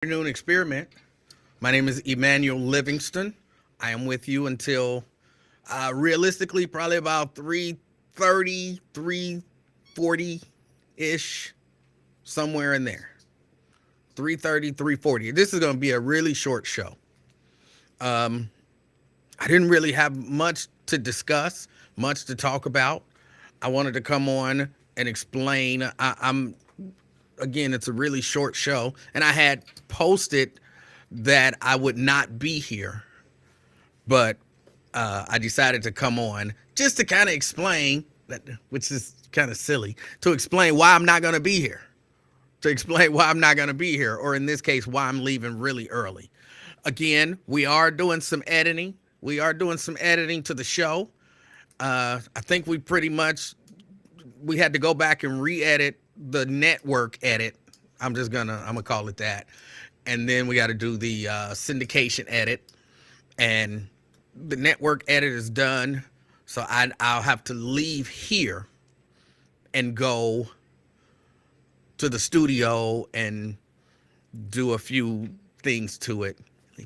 Afternoon experiment. My name is Emanuel Livingston. I am with you until realistically probably about 3:30, 3:40-ish, somewhere in there. 3:30, 3:40. This is going to be a really short show. I didn't really have much to discuss, much to talk about. I wanted to come on and explain. I'm again, it's a really short show, and I had posted that I would not be here, but I decided to come on just to kind of explain that, which is kind of silly, to explain why I'm not going to be here, or in this case, why I'm leaving really early. Again, we are doing some editing. To the show. I think we had to go back and re-edit the network edit. I'm gonna call it that. And then we got to do the syndication edit, and the network edit is done. So I'll have to leave here and go to the studio and do a few things to it.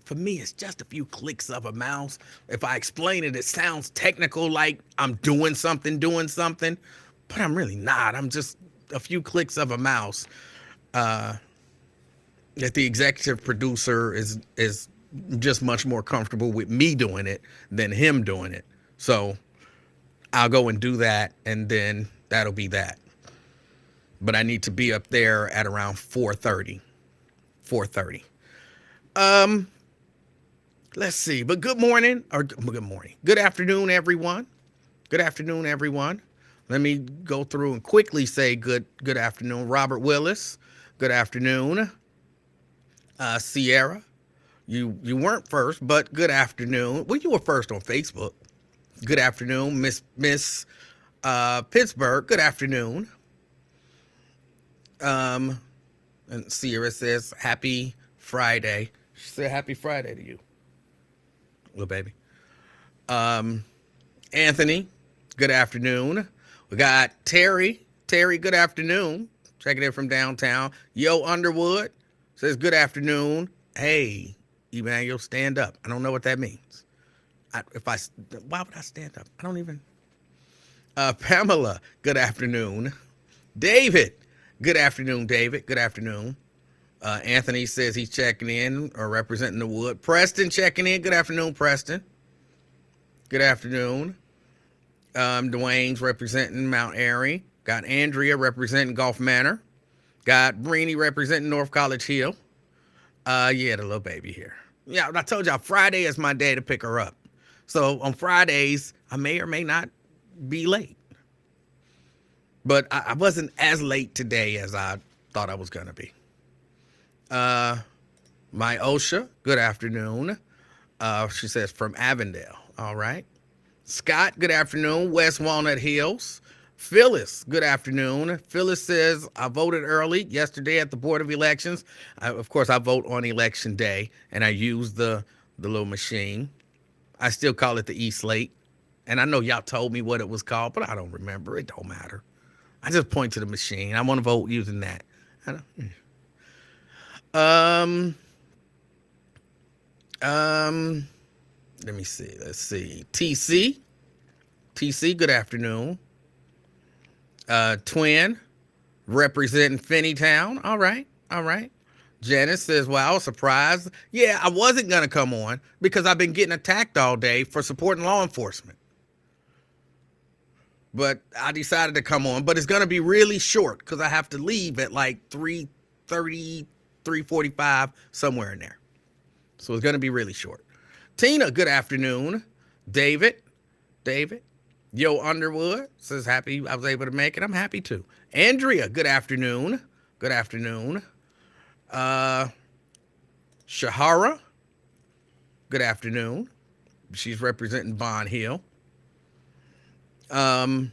For me, it's just a few clicks of a mouse. If I explain it, it sounds technical, like I'm doing something, but I'm really not. I'm just a few clicks of a mouse. That the executive producer is just much more comfortable with me doing it than him doing it. So I'll go and do that, and then that'll be that. But I need to be up there at around 4:30. 4:30. Let's see. But good morning. Good afternoon, everyone. Let me go through and quickly say good afternoon. Robert Willis, good afternoon. Sierra, you weren't first, but good afternoon. Well, you were first on Facebook. Good afternoon. Miss Pittsburgh, good afternoon. And Sierra says happy Friday. She said happy Friday to you, little baby. Anthony, good afternoon. We got Terry, good afternoon. Checking in from downtown. Yo Underwood says good afternoon. Hey, Emmanuel, stand up. I don't know what that means. Why would I stand up? I don't even. Pamela, good afternoon. David, good afternoon, David. Good afternoon. Anthony says he's checking in or representing the Wood. Preston checking in. Good afternoon, Preston. Good afternoon. Dwayne's representing Mount Airy. Got Andrea representing Gulf Manor. Got Breeny representing North College Hill. The little baby here. Yeah, I told y'all Friday is my day to pick her up. So on Fridays, I may or may not be late. But I wasn't as late today as I thought I was going to be. My Osha, good afternoon. She says from Avondale. All right. Scott, good afternoon. West Walnut Hills. Phyllis, good afternoon. Phyllis says, I voted early yesterday at the Board of Elections. Of course, I vote on election day, and I use the little machine. I still call it the E-Slate. And I know y'all told me what it was called, but I don't remember. It don't matter. I just point to the machine. I want to vote using that. Let me see. Let's see. TC, good afternoon. Twin, representing Finneytown. All right. Janice says, well, I was surprised. Yeah, I wasn't going to come on because I've been getting attacked all day for supporting law enforcement. But I decided to come on. But it's going to be really short because I have to leave at like 3:30, 3:45, somewhere in there. So it's going to be really short. Tina, good afternoon. David. Yo Underwood says happy I was able to make it. I'm happy too. Andrea, good afternoon. Shahara, good afternoon. She's representing Bond Hill. Keisha,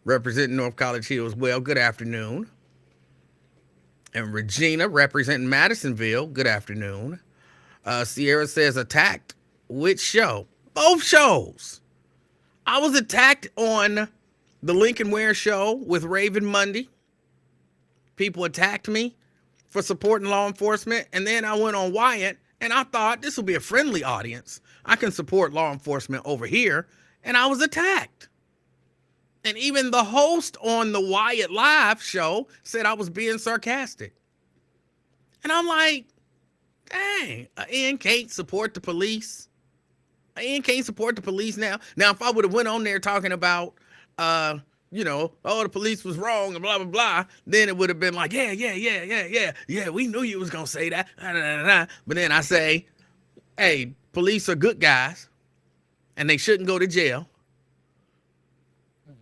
representing North College Hill as well. Good afternoon. And Regina, representing Madisonville. Good afternoon. Sierra says attacked. Which show? Both shows. I was attacked on the Lincoln Ware show with Raven Mundy. People attacked me for supporting law enforcement. And then I went on Wyatt and I thought this will be a friendly audience. I can support law enforcement over here. And I was attacked. And even the host on the Wyatt Live show said I was being sarcastic. And I'm like, dang, Ian can't support the police. Ian can't support the police now. Now, if I would have went on there talking about, oh, the police was wrong and blah, blah, blah, then it would have been like, yeah, we knew you was going to say that. But then I say, hey, police are good guys and they shouldn't go to jail.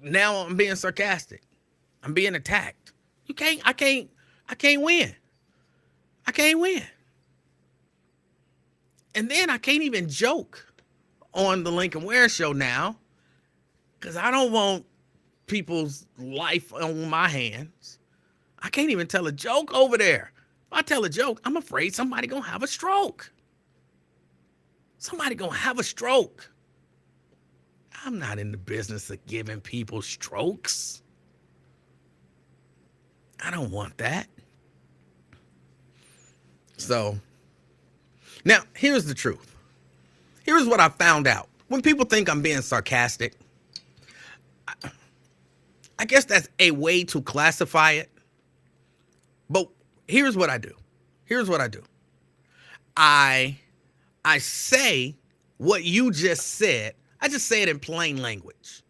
Now I'm being sarcastic. I'm being attacked. I can't win. I can't win. And then I can't even joke on the Lincoln Ware show now because I don't want people's life on my hands. I can't even tell a joke over there. If I tell a joke, I'm afraid somebody gonna have a stroke. Somebody gonna have a stroke. I'm not in the business of giving people strokes. I don't want that. So, now, here's the truth. Here's what I found out. When people think I'm being sarcastic, I guess that's a way to classify it. But here's what I do. I say what you just said. I just say it in plain language.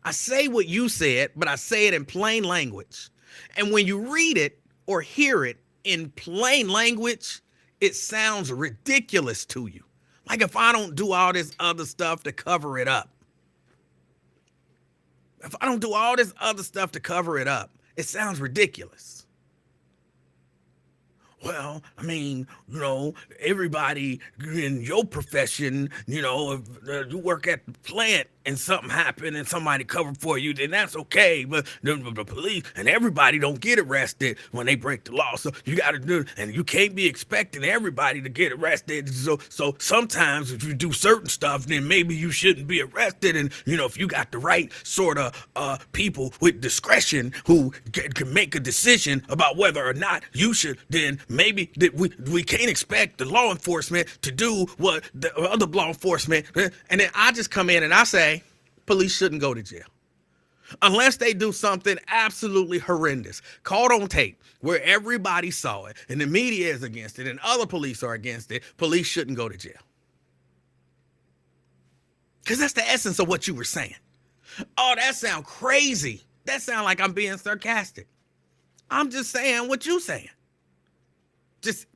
I say what you said, but I say it in plain language. And when you read it or hear it in plain language, it sounds ridiculous to you. Like if I don't do all this other stuff to cover it up. If I don't do all this other stuff to cover it up, it sounds ridiculous. Well, I mean, everybody in your profession, if you work at the plant and something happened and somebody covered for you, then that's okay. But the police and everybody don't get arrested when they break the law. So you got to do, and you can't be expecting everybody to get arrested. So sometimes if you do certain stuff, then maybe you shouldn't be arrested. And, if you got the right sort of people with discretion who can make a decision about whether or not you should, then maybe that we can't expect the law enforcement to do what the other law enforcement. And then I just come in and I say, police shouldn't go to jail unless they do something absolutely horrendous, caught on tape, where everybody saw it and the media is against it and other police are against it. Police shouldn't go to jail. Because that's the essence of what you were saying. Oh, that sounds crazy. That sounds like I'm being sarcastic. I'm just saying what you're saying. Just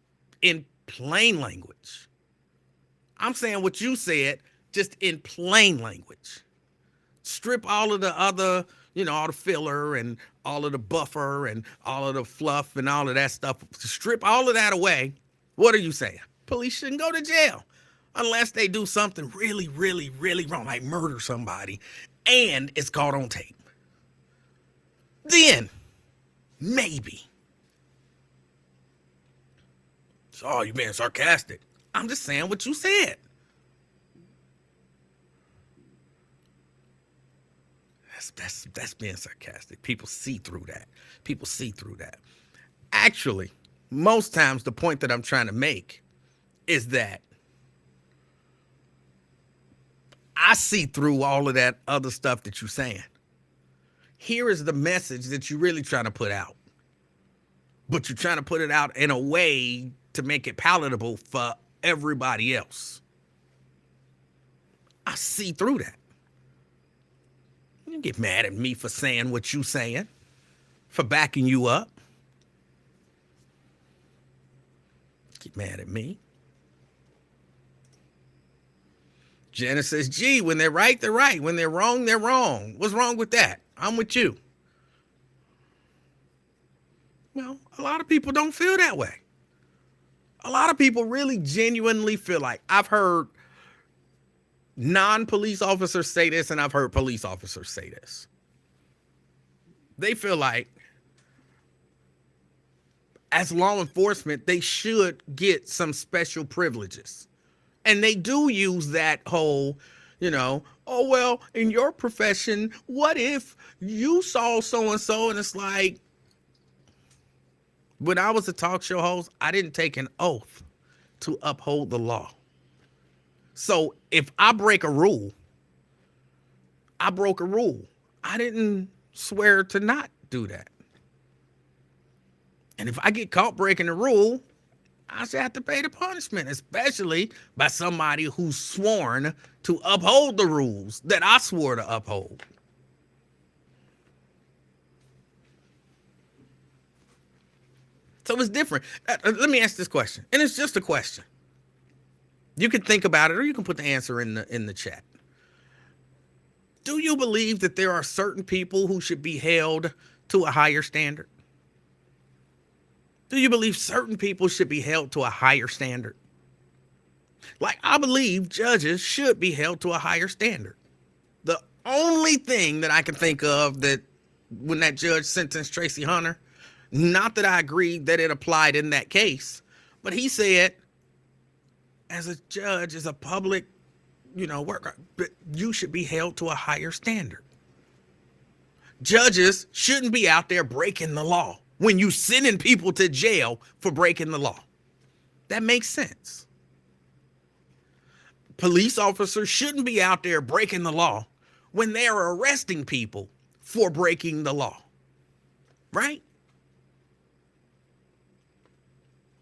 in plain language. I'm saying what you said, just in plain language. Strip all of the other, all the filler and all of the buffer and all of the fluff and all of that stuff. Strip all of that away. What are you saying? Police shouldn't go to jail unless they do something really, really, really wrong, like murder somebody, and it's caught on tape. Then, maybe. So, you being sarcastic. I'm just saying what you said. That's being sarcastic. People see through that. Actually, most times the point that I'm trying to make is that I see through all of that other stuff that you're saying. Here is the message that you're really trying to put out. But you're trying to put it out in a way to make it palatable for everybody else. I see through that. You get mad at me for saying what you saying, for backing you up. Get mad at me. Jenna says, gee, when they're right, they're right. When they're wrong, they're wrong. What's wrong with that? I'm with you. Well, a lot of people don't feel that way. A lot of people really genuinely feel like, I've heard non-police officers say this, and I've heard police officers say this. They feel like, as law enforcement, they should get some special privileges. And they do use that whole, oh, well, in your profession, what if you saw so-and-so? And it's like, When I was a talk show host, I didn't take an oath to uphold the law. So if I break a rule, I broke a rule. I didn't swear to not do that. And if I get caught breaking the rule, I should have to pay the punishment, especially by somebody who's sworn to uphold the rules that I swore to uphold. So it's different. Let me ask this question, and it's just a question. You can think about it, or you can put the answer in the chat. Do you believe that there are certain people who should be held to a higher standard? Do you believe certain people should be held to a higher standard? Like, I believe judges should be held to a higher standard. The only thing that I can think of that when that judge sentenced Tracy Hunter, not that I agreed that it applied in that case, but he said, as a judge, as a public, worker, you should be held to a higher standard. Judges shouldn't be out there breaking the law when you sending people to jail for breaking the law. That makes sense. Police officers shouldn't be out there breaking the law when they're arresting people for breaking the law. Right?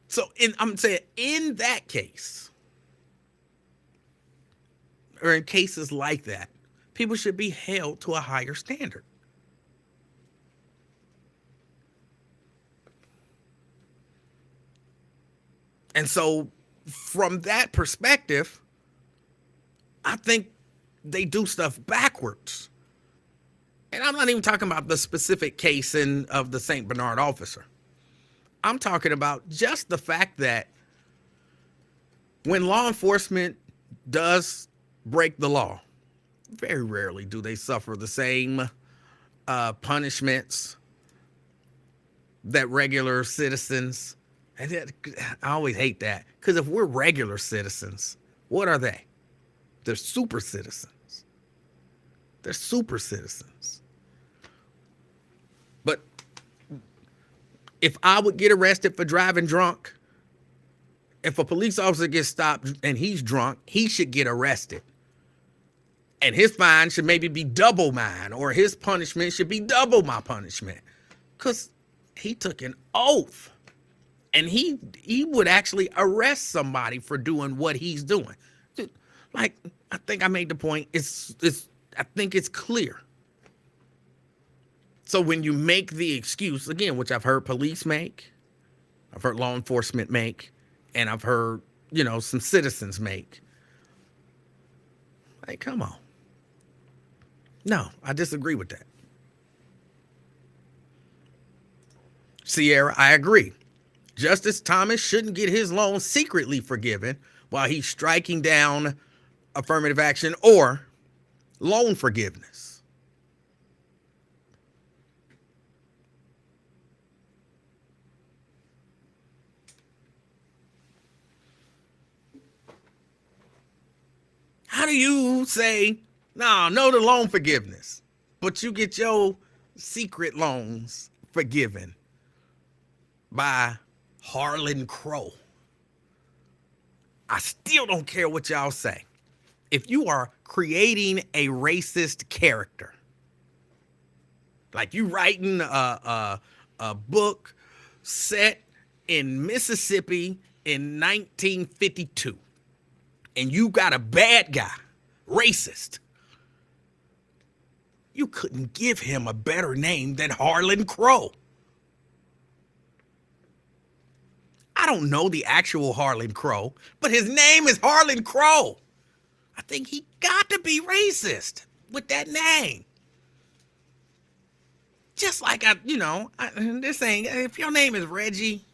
So I'm saying in that case, or in cases like that, people should be held to a higher standard. And so from that perspective, I think they do stuff backwards. And I'm not even talking about the specific case of the St. Bernard officer. I'm talking about just the fact that when law enforcement does break the law, very rarely do they suffer the same punishments that regular citizens. And I always hate that, because if we're regular citizens, what are they? They're super citizens. They're super citizens. But if I would get arrested for driving drunk, if a police officer gets stopped and he's drunk, he should get arrested. And his fine should maybe be double mine, or his punishment should be double my punishment. Because he took an oath. And he would actually arrest somebody for doing what he's doing. Like, I think I made the point. I think it's clear. So when you make the excuse, again, which I've heard police make, I've heard law enforcement make, and I've heard, some citizens make. Like, come on. No, I disagree with that. Sierra, I agree. Justice Thomas shouldn't get his loan secretly forgiven while he's striking down affirmative action or loan forgiveness. How do you say, no to loan forgiveness, but you get your secret loans forgiven by Harlan Crow? I still don't care what y'all say. If you are creating a racist character, like you writing a book set in Mississippi in 1952, and you got a bad guy, racist, you couldn't give him a better name than Harlan Crow. I don't know the actual Harlan Crow, but his name is Harlan Crow. I think he got to be racist with that name. Just like they're saying, if your name is Reggie,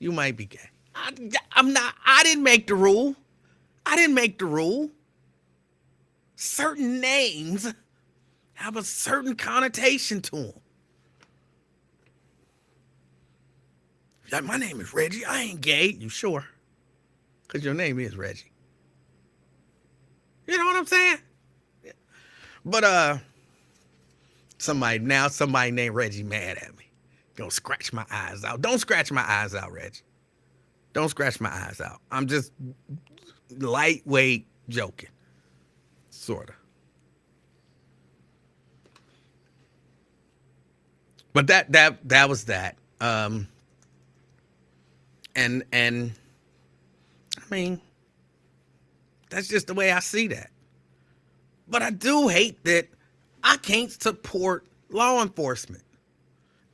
you might be gay. I'm not. I didn't make the rule. Certain names have a certain connotation to them. Like, my name is Reggie. I ain't gay. You sure? Because your name is Reggie. You know what I'm saying? Yeah. But somebody named Reggie mad at me. Gonna scratch my eyes out. Don't scratch my eyes out, Reggie. Don't scratch my eyes out. I'm just lightweight joking, sorta. But that was that. And I mean, that's just the way I see that. But I do hate that I can't support law enforcement.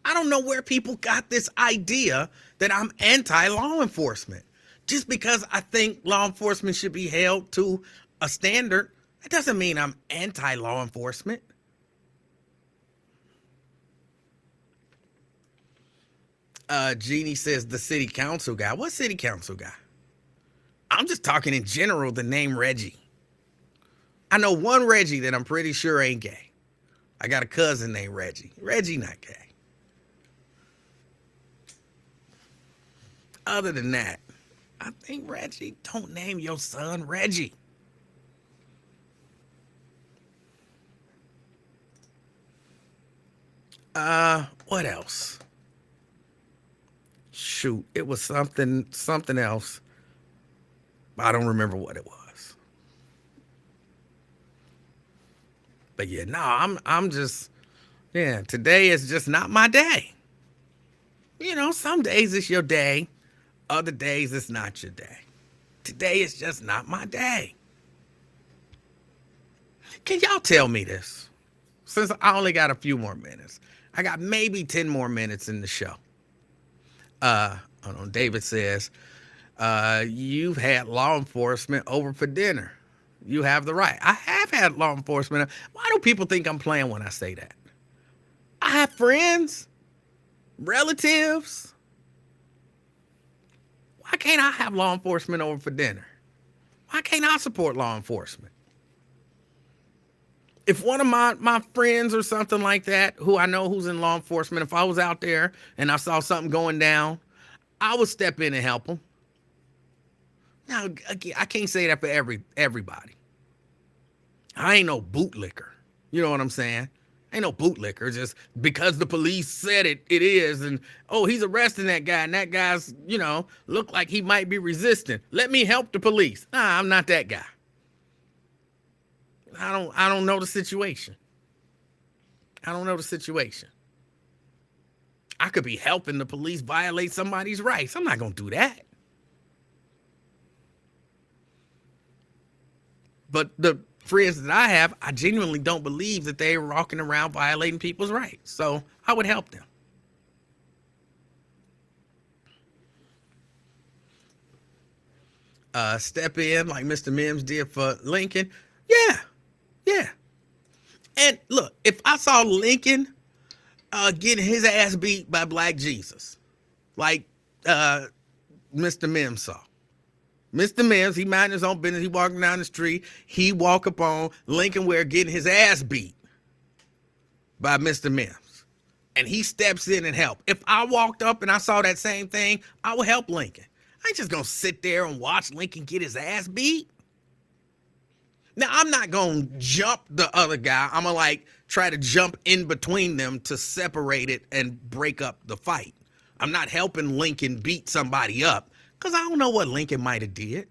I don't know where people got this idea that I'm anti-law enforcement. Just because I think law enforcement should be held to a standard, that doesn't mean I'm anti-law enforcement. Jeannie says the city council guy. What city council guy? I'm just talking in general, the name Reggie. I know one Reggie that I'm pretty sure ain't gay. I got a cousin named Reggie. Reggie not gay. Other than that, I think Reggie, don't name your son Reggie. What else? Shoot, it was something else. I don't remember what it was. But yeah, no, I'm just, yeah, today is just not my day. You know, some days it's your day, other days it's not your day. Today is just not my day. Can y'all tell me this? Since I only got a few more minutes. I got maybe 10 more minutes in the show. Hold on, David says, you've had law enforcement over for dinner. You have the right. I have had law enforcement. Why do people think I'm playing when I say that? I have friends, relatives. Why can't I have law enforcement over for dinner? Why can't I support law enforcement? If one of my friends or something like that, who I know who's in law enforcement, if I was out there and I saw something going down, I would step in and help them. Now, I can't say that for everybody. I ain't no bootlicker. You know what I'm saying? Ain't no bootlicker. Just because the police said it is, and oh, he's arresting that guy, and that guy's, you know, look like he might be resisting. Let me help the police. Nah, I'm not that guy. I don't know the situation. I don't know the situation. I could be helping the police violate somebody's rights. I'm not going to do that. But the friends that I have, I genuinely don't believe that they're walking around violating people's rights. So I would help them. Step in like Mr. Mims did for Lincoln. Yeah. Yeah. And look, if I saw Lincoln getting his ass beat by Black Jesus, like Mr. Mims saw. Mr. Mims, he minding his own business. He walking down the street. He walk up on Lincoln Ware getting his ass beat by Mr. Mims. And he steps in and help. If I walked up and I saw that same thing, I would help Lincoln. I ain't just going to sit there and watch Lincoln get his ass beat. Now, I'm not going to jump the other guy. I'm going to like try to jump in between them to separate it and break up the fight. I'm not helping Lincoln beat somebody up because I don't know what Lincoln might have did.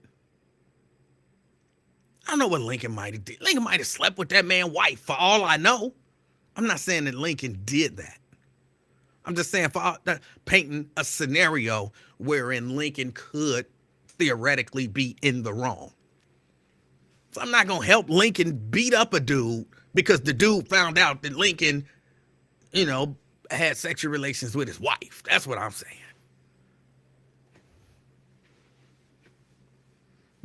I don't know what Lincoln might have did. Lincoln might have slept with that man's wife for all I know. I'm not saying that Lincoln did that. I'm just saying painting a scenario wherein Lincoln could theoretically be in the wrong. So I'm not going to help Lincoln beat up a dude because the dude found out that Lincoln, you know, had sexual relations with his wife. That's what I'm saying.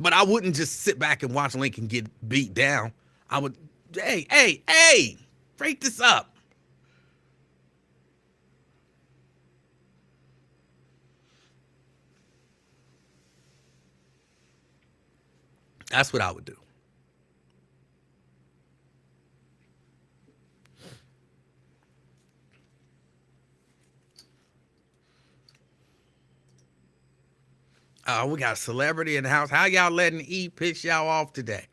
But I wouldn't just sit back and watch Lincoln get beat down. I would, hey, break this up. That's what I would do. We got a celebrity in the house. How y'all letting E piss y'all off today?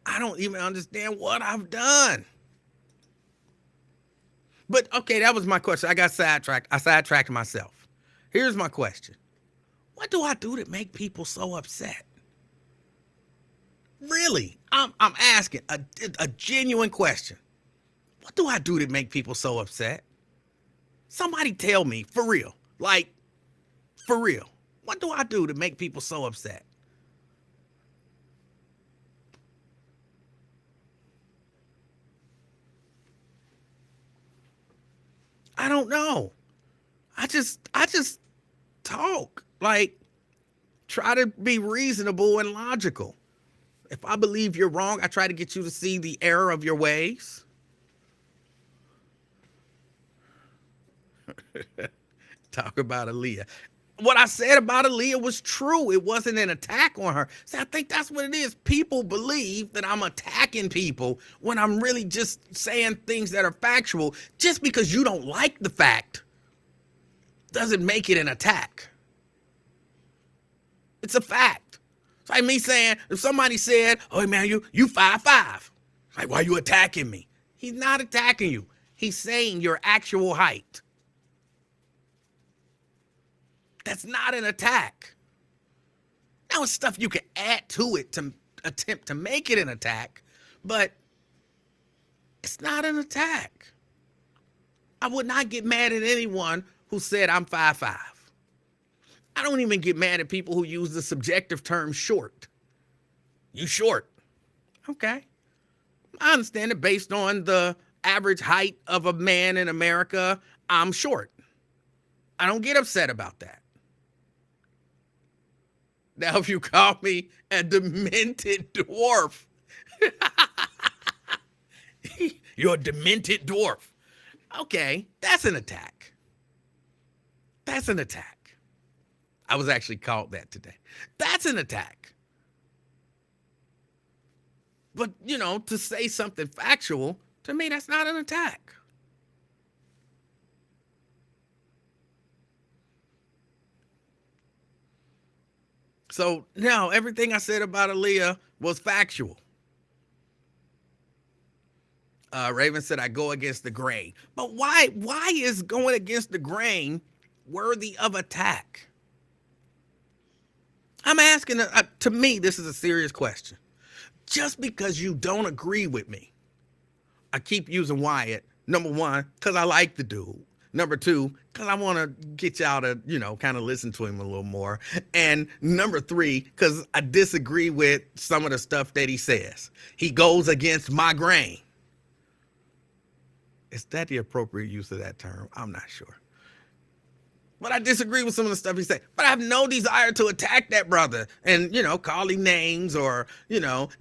I don't even understand what I've done. But okay, that was my question. I got sidetracked. I sidetracked myself. Here's my question. What do I do to make people so upset? Really? I'm asking a genuine question. What do I do to make people so upset? Somebody tell me, for real. Like, for real. What do I do to make people so upset? I don't know. I just talk. Like, try to be reasonable and logical. If I believe you're wrong, I try to get you to see the error of your ways. Talk about Aaliyah. What I said about Aaliyah was true. It wasn't an attack on her. See, I think that's what it is. People believe that I'm attacking people when I'm really just saying things that are factual. Just because you don't like the fact doesn't make it an attack. It's a fact. It's like me saying, if somebody said, "Oh man, you 5'5", like, why are you attacking me?" He's not attacking you. He's saying your actual height. That's not an attack. Now it's stuff you can add to it to attempt to make it an attack, but it's not an attack. I would not get mad at anyone who said I'm 5'5". I don't even get mad at people who use the subjective term short. You short. Okay. I understand it based on the average height of a man in America. I'm short. I don't get upset about that. Now, if you call me a demented dwarf, you're a demented dwarf. Okay, that's an attack. That's an attack. I was actually called that today. That's an attack. But, to say something factual, to me, that's not an attack. So, no, everything I said about Aaliyah was factual. Raven said I go against the grain. But why is going against the grain worthy of attack? I'm asking, to me, this is a serious question. Just because you don't agree with me, I keep using Wyatt. Number one, because I like the dude. Number two, because I want to get y'all to, kind of listen to him a little more. And number three, because I disagree with some of the stuff that he says. He goes against my grain. Is that the appropriate use of that term? I'm not sure. But I disagree with some of the stuff he said. But I have no desire to attack that brother and, call him names or,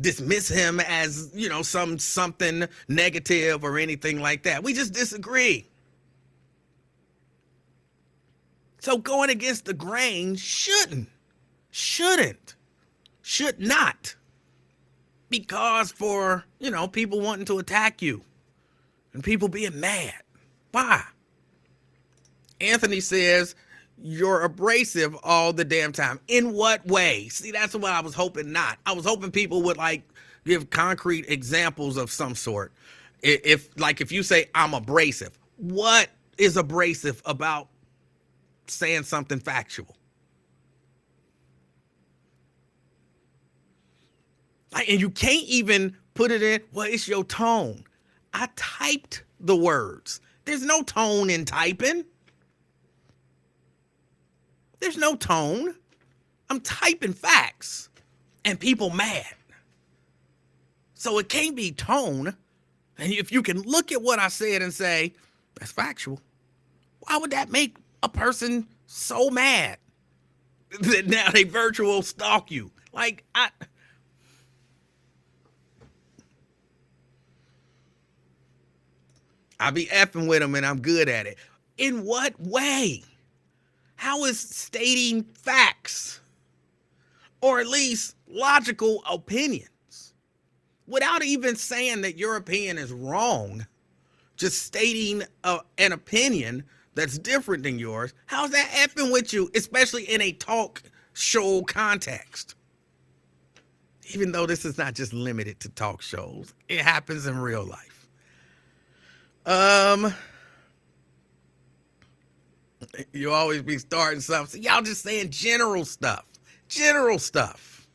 dismiss him as, something negative or anything like that. We just disagree. So going against the grain should not be cause for, people wanting to attack you and people being mad. Why? Anthony says, you're abrasive all the damn time. In what way? See, that's what I was hoping not. I was hoping people would give concrete examples of some sort. If you say I'm abrasive, what is abrasive about saying something factual? And you can't even put it in, well, it's your tone. I typed the words. There's no tone in typing. There's no tone. I'm typing facts and people mad. So it can't be tone. And if you can look at what I said and say, that's factual, why would that make a person so mad that now they virtual stalk you? I be effing with them and I'm good at it. In what way? How is stating facts, or at least logical opinions, without even saying that your opinion is wrong, just stating an opinion that's different than yours, how's that effing with you, especially in a talk show context? Even though this is not just limited to talk shows, it happens in real life. You always be starting something. So y'all just saying general stuff. General stuff.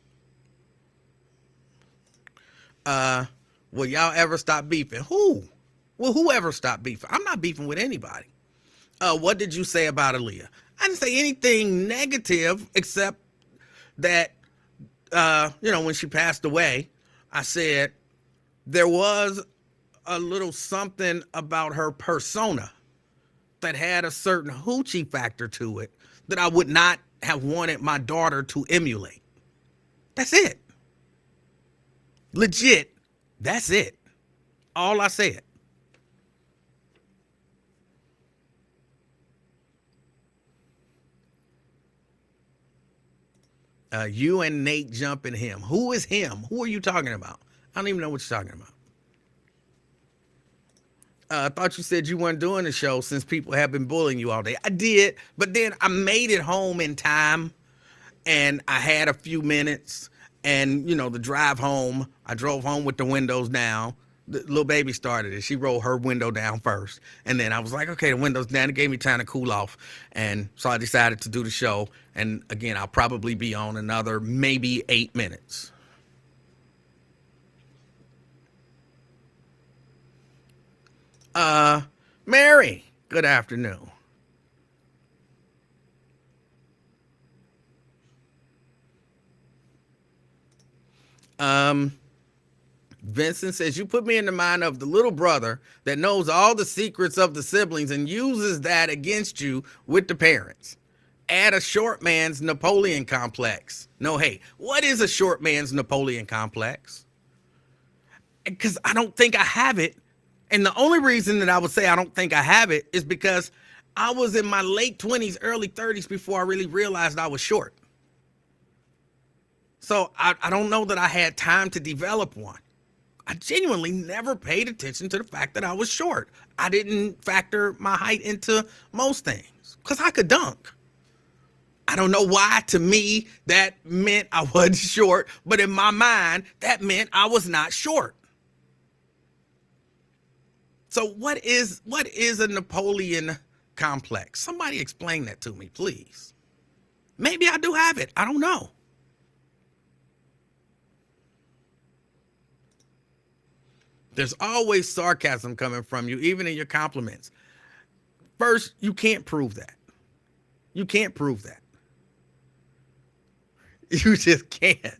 Will y'all ever stop beefing? Who? Will whoever stop beefing? I'm not beefing with anybody. What did you say about Aaliyah? I didn't say anything negative except that, when she passed away, I said there was a little something about her persona that had a certain hoochie factor to it that I would not have wanted my daughter to emulate. That's it. Legit. That's it. All I said. You and Nate jumping him. Who is him? Who are you talking about? I don't even know what you're talking about. I thought you said you weren't doing the show since people have been bullying you all day. I did, but then I made it home in time, and I had a few minutes, and, the drive home, I drove home with the windows down. The little baby started it. She rolled her window down first, and then I was like, okay, the window's down. It gave me time to cool off, and so I decided to do the show, and again, I'll probably be on another maybe 8 minutes. Mary, good afternoon. Vincent says, you put me in the mind of the little brother that knows all the secrets of the siblings and uses that against you with the parents. Add a short man's Napoleon complex. No, hey, what is a short man's Napoleon complex? Because I don't think I have it. And the only reason that I would say I don't think I have it is because I was in my late 20s, early 30s before I really realized I was short. So I don't know that I had time to develop one. I genuinely never paid attention to the fact that I was short. I didn't factor my height into most things because I could dunk. I don't know why. To me, that meant I wasn't short, but in my mind, that meant I was not short. So what is a Napoleon complex? Somebody explain that to me, please. Maybe I do have it. I don't know. There's always sarcasm coming from you, even in your compliments. First, you can't prove that. You can't prove that. You just can't.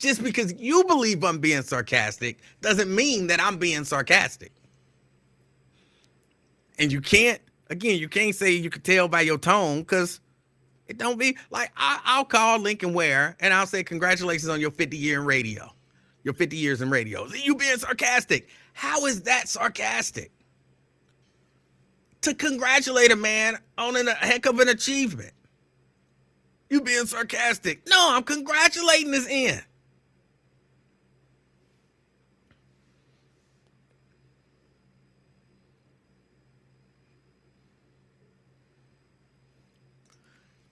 Just because you believe I'm being sarcastic doesn't mean that I'm being sarcastic. And you can't say you can tell by your tone, because it don't be like, I'll call Lincoln Ware and I'll say, congratulations on your 50 years in radio. Your 50 years in radio. You being sarcastic. How is that sarcastic? To congratulate a man on a heck of an achievement. You being sarcastic. No, I'm congratulating his end.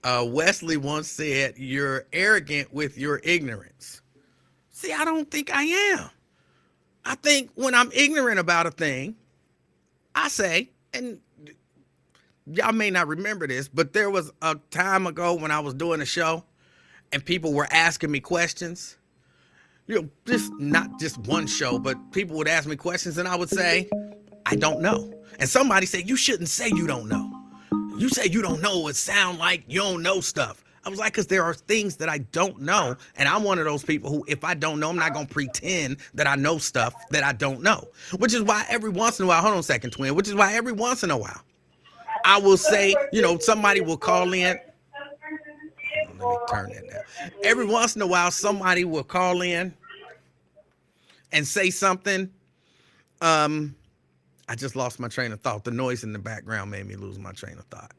Wesley once said, you're arrogant with your ignorance. See, I don't think I am. I think when I'm ignorant about a thing, I say, and y'all may not remember this, but there was a time ago when I was doing a show and people were asking me questions. Just not just one show, but people would ask me questions and I would say, I don't know. And somebody said, you shouldn't say you don't know. You say you don't know, it sound like you don't know stuff. I was like, because there are things that I don't know, and I'm one of those people who, if I don't know, I'm not going to pretend that I know stuff that I don't know. Which is why every once in a while, hold on a second, twin, which is why every once in a while, I will say, somebody will call in. Let me turn that down. Every once in a while, somebody will call in and say something. I just lost my train of thought. The noise in the background made me lose my train of thought.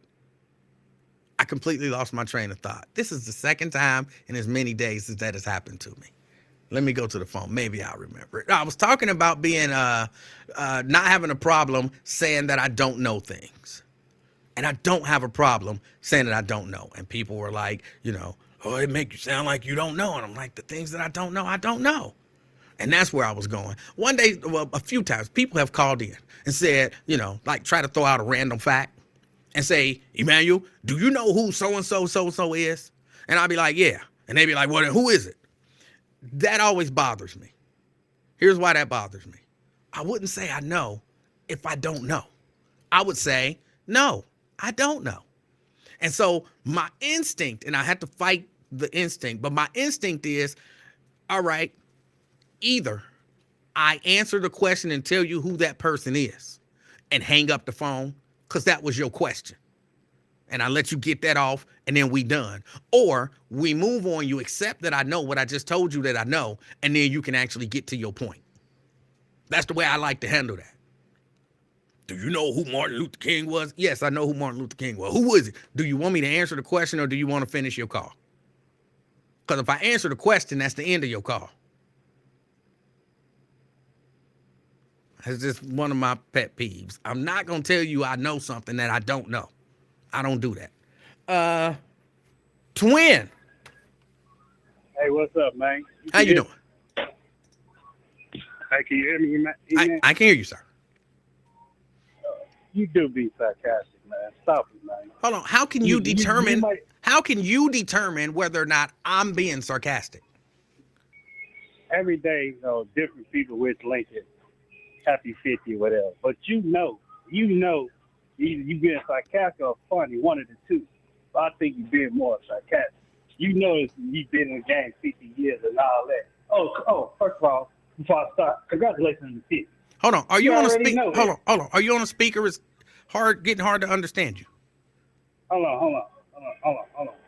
I completely lost my train of thought. This is the second time in as many days as that has happened to me. Let me go to the phone. Maybe I'll remember it. I was talking about being not having a problem saying that I don't know things. And I don't have a problem saying that I don't know. And people were like, oh, it make you sound like you don't know. And I'm like, the things that I don't know, I don't know. And that's where I was going. One day, well, a few times, people have called in and said, like try to throw out a random fact. and say, Emanuel, do you know who so-and-so is? And I'll be like, yeah. And they be like, well, then who is it? That always bothers me. Here's why that bothers me. I wouldn't say I know if I don't know. I would say, no, I don't know. And so my instinct, and I had to fight the instinct, but my instinct is, all right, either I answer the question and tell you who that person is and hang up the phone because that was your question. And I let you get that off and then we done. Or we move on, you accept that I know what I just told you that I know, and then you can actually get to your point. That's the way I like to handle that. Do you know who Martin Luther King was? Yes, I know who Martin Luther King was. Who is it? Do you want me to answer the question or do you want to finish your call? Because if I answer the question, that's the end of your call. It's just one of my pet peeves. I'm not going to tell you I know something that I don't know. I don't do that. Twin. Hey, what's up, man? How you doing? Hey, can you hear me, man? I can hear you, sir. You do be sarcastic, man. Stop it, man. Hold on. How can you determine? How can you determine whether or not I'm being sarcastic? Every day, different people with Lincoln, happy 50 or whatever. But you know, either you being sarcastic or funny, one of the two. But I think you're being more sarcastic. You know, you've been in the game 50 years and all that. Oh, first of all, before I start, congratulations on the 50. Hold on. Are you on a speaker? Hold on. Are you on a speaker? It's getting hard to understand you. Hold on,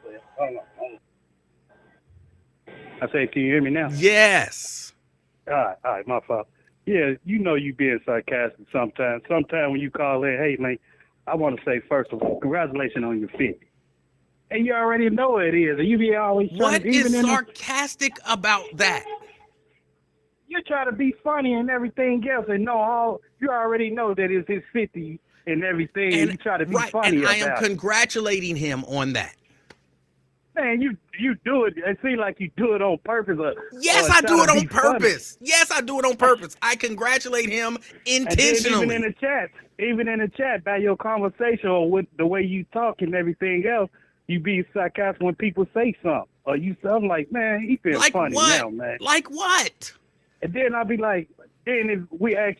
please. Hold on. I say, can you hear me now? Yes. All right, my fault. Yeah, you know you being sarcastic sometimes. Sometimes when you call in, hey, man, I want to say, first of all, congratulations on your 50. And you already know what it is. And you be always trying What is sarcastic about that? You try to be funny and everything else, and you already know that it's his 50 and everything, and you try to be funny about it. And I am congratulating him on that. Man, you do it. It seems like you do it on purpose. Yes, I do it on purpose. Yes, I do it on purpose. I congratulate him intentionally. And even in the chat, by your conversation or with the way you talk and everything else, you be sarcastic when people say something. Or I'm like, man, he feels funny now, man. Like what? And then I'll be like, then if we ask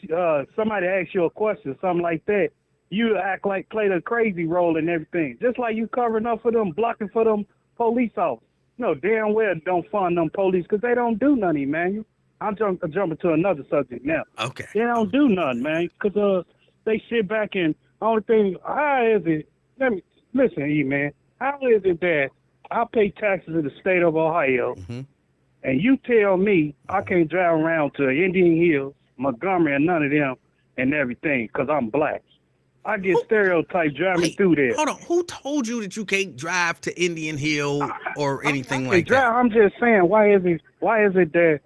somebody asks you a question, something like that, you act like play the crazy role and everything. Just like you covering up for them, blocking for them police officers. No, damn well don't fund them police because they don't do nothing, Emanuel. I'm jumping to another subject now. Okay. They don't do nothing, man, because they sit back and only thing, how is it, listen, E-Man, how is it that I pay taxes in the state of Ohio, and you tell me I can't drive around to Indian Hills, Montgomery, and none of them and everything because I'm black? I get stereotyped driving through there. Hold on. Who told you that you can't drive to Indian Hill or anything like that? I'm just saying, why is it that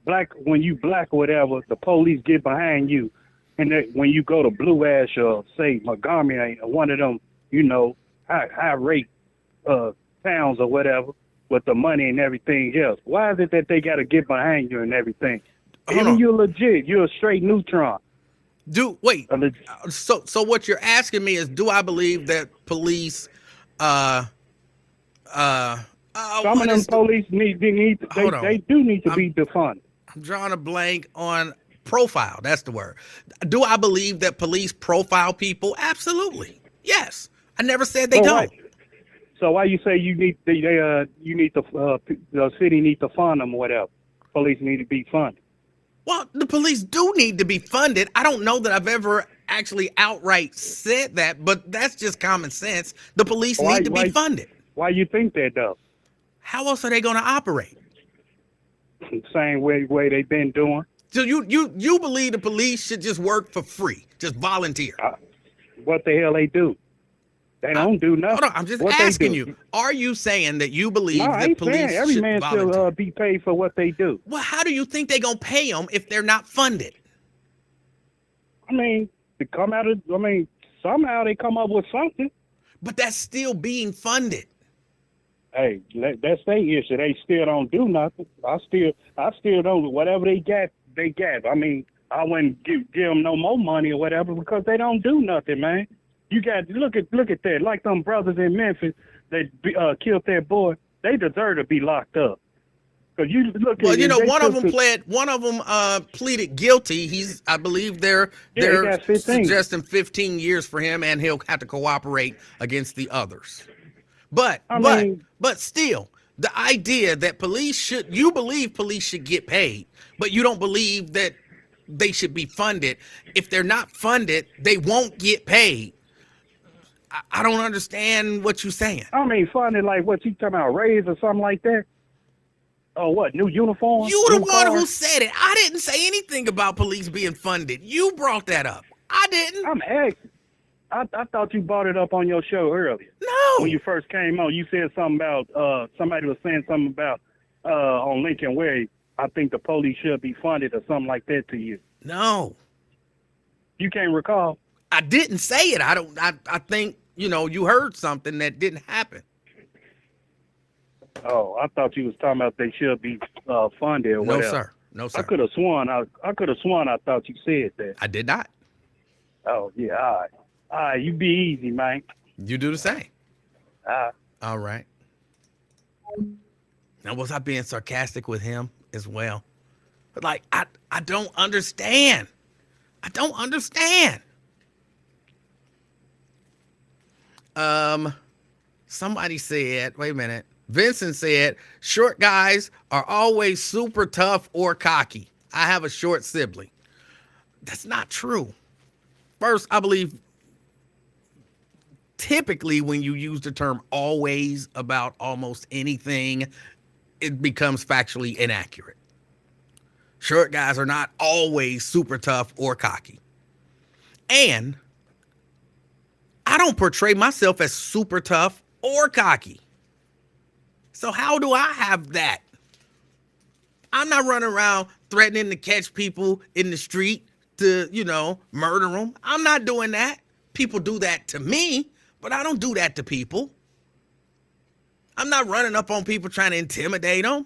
black, when you black or whatever, the police get behind you, and that when you go to Blue Ash or say Montgomery, one of them, high rate towns or whatever, with the money and everything else, why is it that they got to get behind you and everything? Even you're legit, you're a straight neutron. So what you're asking me is, do I believe that police some of them police they do need to be defunded. I'm drawing a blank on profile. That's the word. Do I believe that police profile people? Absolutely. Yes. I never said they don't. So why you say you need the city need to fund them or whatever? Police need to be funded. Well, the police do need to be funded. I don't know that I've ever actually outright said that, but that's just common sense. The police need to be funded. Why you think that, though? How else are they going to operate? Same way they've been doing. So you believe the police should just work for free, just volunteer? What the hell they do? They don't do nothing. Hold on, I'm just asking you. Are you saying that you believe that police every should man volunteer? should be paid for what they do? Well, how do you think they're going to pay them if they're not funded? Somehow they come up with something. But that's still being funded. Hey, that's their issue. They still don't do nothing. I still don't. Whatever they got, they got. I mean, I wouldn't give them no more money or whatever because they don't do nothing, man. You got look at that. Like them brothers in Memphis that killed their boy. They deserve to be locked up. Cause you look Well, at it, they one of took them the, pleaded guilty. I believe yeah, he they're got 15. suggesting 15 years for him, and he'll have to cooperate against the others. But I mean, still, the idea that you believe police should get paid, but you don't believe that they should be funded. If they're not funded, they won't get paid. I don't understand what you're saying. funding like what you talking about, raise or something like that? Oh, what, new uniforms? You the New one who cars? said it. I didn't say anything about police being funded. You brought that up. I didn't. I'm asking. I thought you brought it up on your show earlier. No. When you first came on, you said something about somebody was saying something about on Lincoln Way. I think the police should be funded or something like that to you. No. You can't recall? I didn't say it. I think, you heard something that didn't happen. Oh, I thought you was talking about they should be funded or No, whatever. sir. No, sir. I could have sworn I thought you said that. I did not. Oh yeah, all right. All right, you be easy, man. You do the same. All right. All right. Now, was I being sarcastic with him as well? But I don't understand. I don't understand. Somebody said, wait a minute. Vincent said, short guys are always super tough or cocky. I have a short sibling. That's not true. First, I believe typically when you use the term always about almost anything, it becomes factually inaccurate. Short guys are not always super tough or cocky. And I don't portray myself as super tough or cocky. So how do I have that? I'm not running around threatening to catch people in the street to, murder them. I'm not doing that. People do that to me, but I don't do that to people. I'm not running up on people trying to intimidate them.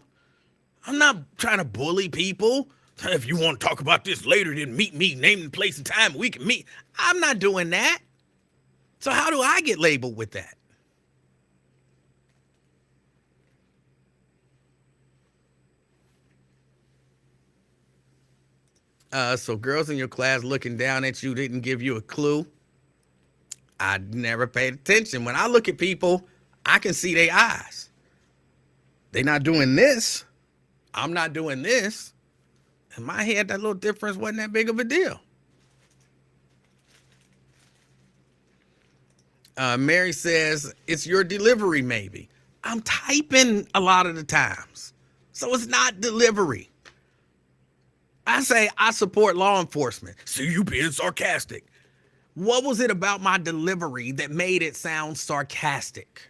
I'm not trying to bully people. If you want to talk about this later, then meet me, name the place and time we can meet. I'm not doing that. So how do I get labeled with that? So girls in your class looking down at you didn't give you a clue. I never paid attention. When I look at people, I can see their eyes. They're not doing this. I'm not doing this. In my head, that little difference wasn't that big of a deal. Mary says, it's your delivery, maybe. I'm typing a lot of the times. So it's not delivery. I say I support law enforcement. See, you being sarcastic. What was it about my delivery that made it sound sarcastic?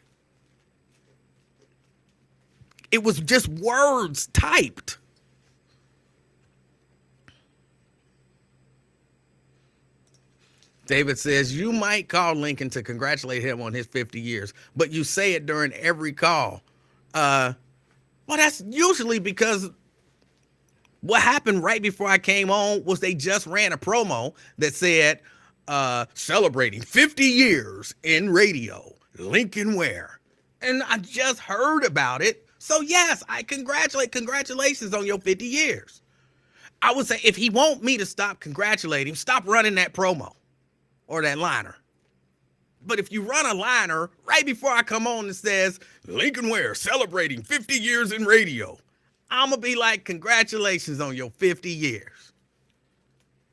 It was just words typed. David says, you might call Lincoln to congratulate him on his 50 years, but you say it during every call. Well, that's usually because what happened right before I came on was they just ran a promo that said, celebrating 50 years in radio, Lincoln Ware. And I just heard about it. So yes, congratulations on your 50 years. I would say if he want me to stop congratulating, stop running that promo or that liner. But if you run a liner right before I come on that says, Lincoln Ware celebrating 50 years in radio, I'm going to be like, congratulations on your 50 years.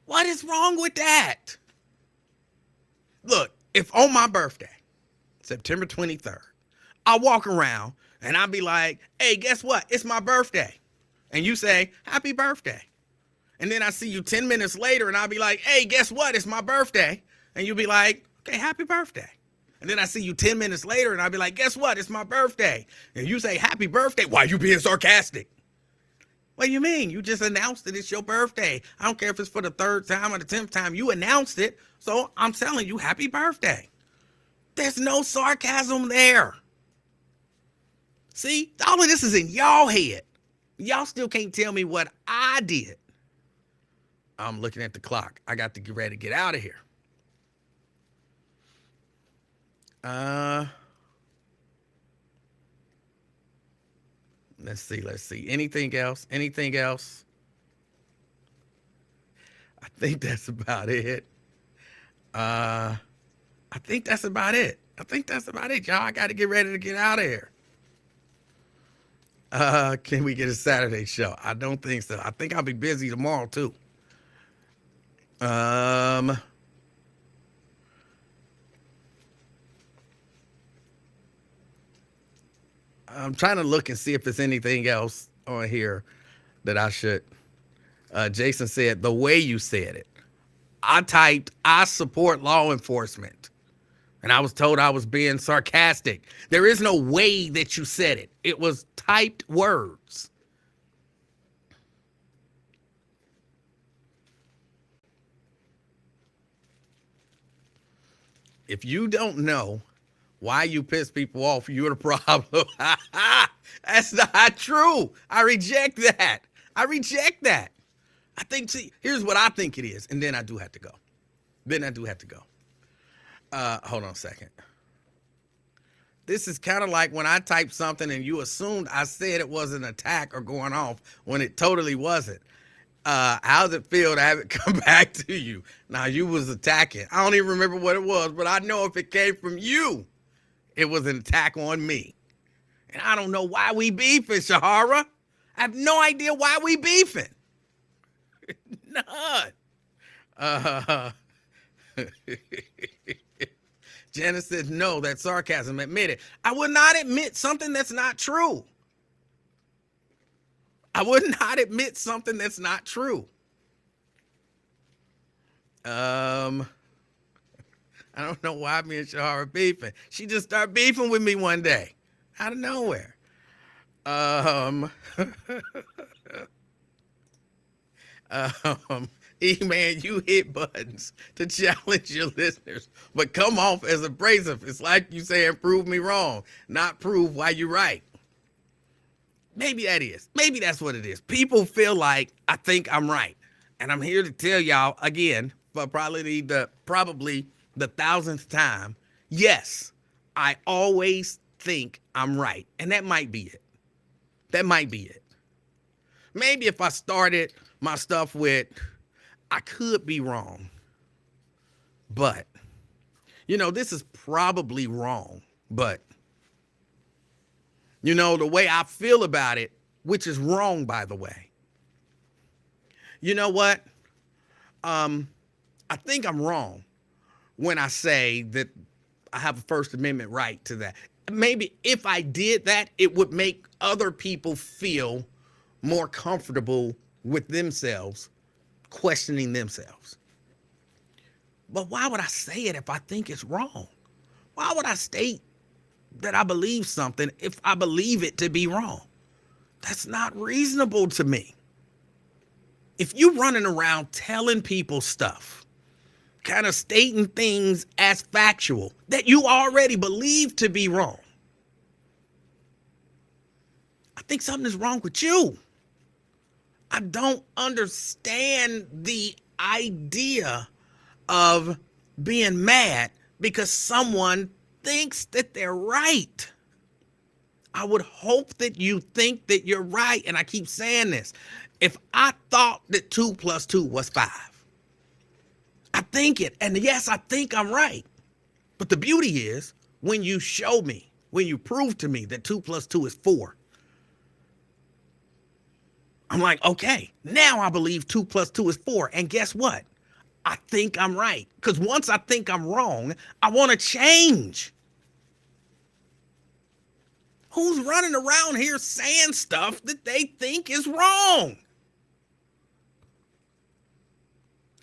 What is wrong with that? Look, if on my birthday, September 23rd, I walk around and I be like, hey, guess what? It's my birthday. And you say, happy birthday. And then I see you 10 minutes later and I'll be like, hey, guess what? It's my birthday. And you'll be like, okay, happy birthday. And then I see you 10 minutes later and I'll be like, guess what? It's my birthday. And you say, happy birthday. Why are you being sarcastic? What do you mean? You just announced that it's your birthday. I don't care if it's for the 3rd time or the 10th time. You announced it. So I'm telling you, happy birthday. There's no sarcasm there. See, all of this is in y'all head. Y'all still can't tell me what I did. I'm looking at the clock. I got to get ready to get out of here. Uh, let's see. Let's see. Anything else? Anything else? I think that's about it. Uh, I think that's about it. I think that's about it, y'all. I got to get ready to get out of here. Can we get a Saturday show? I don't think so. I think I'll be busy tomorrow too. Um, I'm trying to look and see if there's anything else on here that I should. Jason said the way you said it. I typed, I support law enforcement. And I was told I was being sarcastic. There is no way that you said it. It was typed words. If you don't know why you piss people off, you're the problem. That's not true. I reject that. I reject that. I think, see, here's what I think it is. And then I do have to go. Hold on a second. This is kind of like when I typed something and you assumed I said it was an attack or going off when it totally wasn't. How's it feel to have it come back to you? Now, you was attacking. I don't even remember what it was, but I know if it came from you, it was an attack on me. And I don't know why we beefing, Shahara. I have no idea why we beefing. None. Janice says, no, that's sarcasm. Admit it. I would not admit something that's not true. I would not admit something that's not true. I don't know why me and Shahara beefing. She just started beefing with me one day out of nowhere. E-Man, you hit buttons to challenge your listeners, but come off as abrasive. It's like you saying, prove me wrong, not prove why you're right. Maybe that is. Maybe that's what it is. People feel like I think I'm right. And I'm here to tell y'all again, for probably the 1,000th time, yes, I always think I'm right. And that might be it. That might be it. Maybe if I started my stuff with, I could be wrong. But, this is probably wrong. But, the way I feel about it, which is wrong, by the way. You know what? I think I'm wrong when I say that I have a First Amendment right to that. Maybe if I did that, it would make other people feel more comfortable with themselves, questioning themselves. But why would I say it if I think it's wrong? Why would I state that I believe something if I believe it to be wrong? That's not reasonable to me. If you're running around telling people stuff, kind of stating things as factual that you already believe to be wrong, I think something is wrong with you. I don't understand the idea of being mad because someone thinks that they're right. I would hope that you think that you're right. And I keep saying this. If I thought that 2 + 2 was 5, I think it. And yes, I think I'm right. But the beauty is when you show me, when you prove to me that 2 + 2 is 4, I'm like, okay, now I believe 2 + 2 is 4. And guess what? I think I'm right. Because once I think I'm wrong, I want to change. Who's running around here saying stuff that they think is wrong?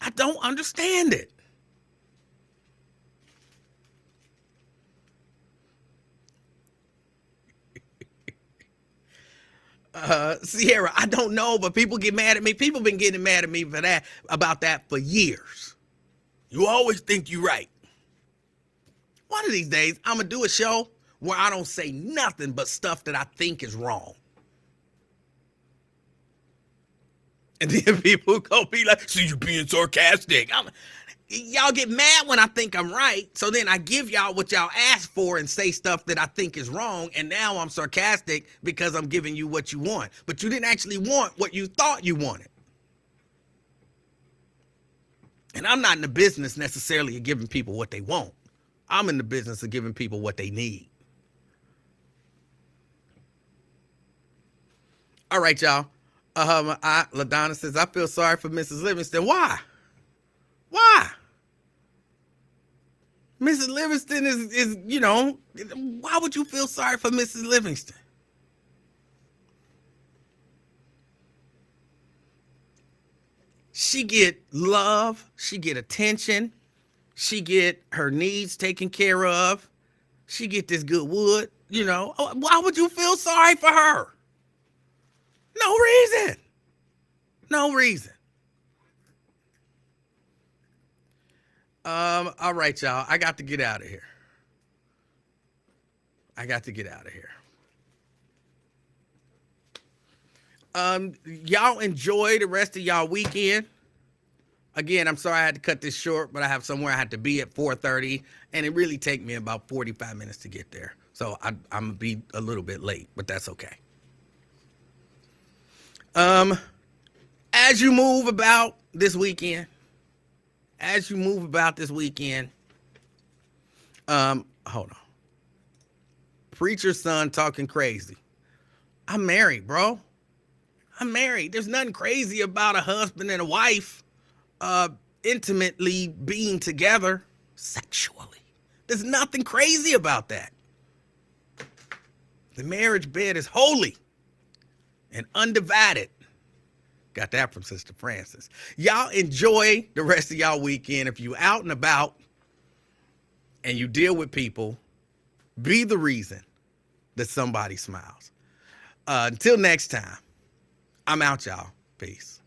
I don't understand it. Sierra, I don't know, but people get mad at me. People been getting mad at me for that, about that for years. You always think you're right. One of these days, I'm going to do a show where I don't say nothing but stuff that I think is wrong. And then people go be like, so you're being sarcastic. y'all get mad when I think I'm right. So then I give y'all what y'all asked for and say stuff that I think is wrong. And now I'm sarcastic because I'm giving you what you want. But you didn't actually want what you thought you wanted. And I'm not in the business necessarily of giving people what they want. I'm in the business of giving people what they need. All right, y'all. LaDonna says, I feel sorry for Mrs. Livingston. Why? Why? Mrs. Livingston is, you know, why would you feel sorry for Mrs. Livingston? She get love, she get attention, she get her needs taken care of, she get this good wood, you know. Why would you feel sorry for her? No reason. No reason. All right, y'all. I got to get out of here. Y'all enjoy the rest of y'all weekend. Again, I'm sorry I had to cut this short, but I have somewhere I had to be at 4:30, and it really take me about 45 minutes to get there. So I'm gonna be a little bit late, but that's okay. As you move about this weekend, hold on. Preacher's son talking crazy. I'm married, bro. I'm married. There's nothing crazy about a husband and a wife intimately being together sexually. There's nothing crazy about that. The marriage bed is holy and undivided. Got that from Sister Francis. Y'all enjoy the rest of y'all weekend. If you out and about and you deal with people, be the reason that somebody smiles. Until next time, I'm out, y'all. Peace.